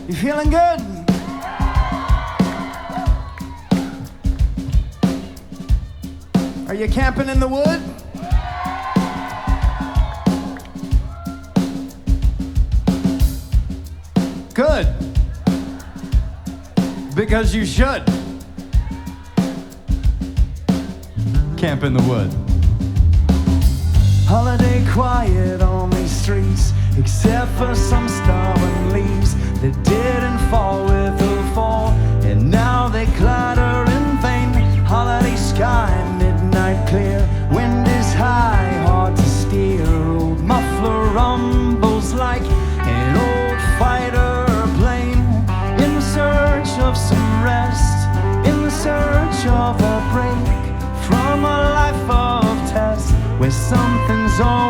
You feeling good? Are you camping in the wood? Good. Because you should. Camp in the wood. Holiday quiet on these streets, except for some stubborn leaves that didn't fall with the fall, and now they clatter in vain. Holiday sky, midnight clear, wind is high, hard to steer. Old muffler rumbles like an old fighter plane, in search of some rest, in search of a break from a life of test, where something's always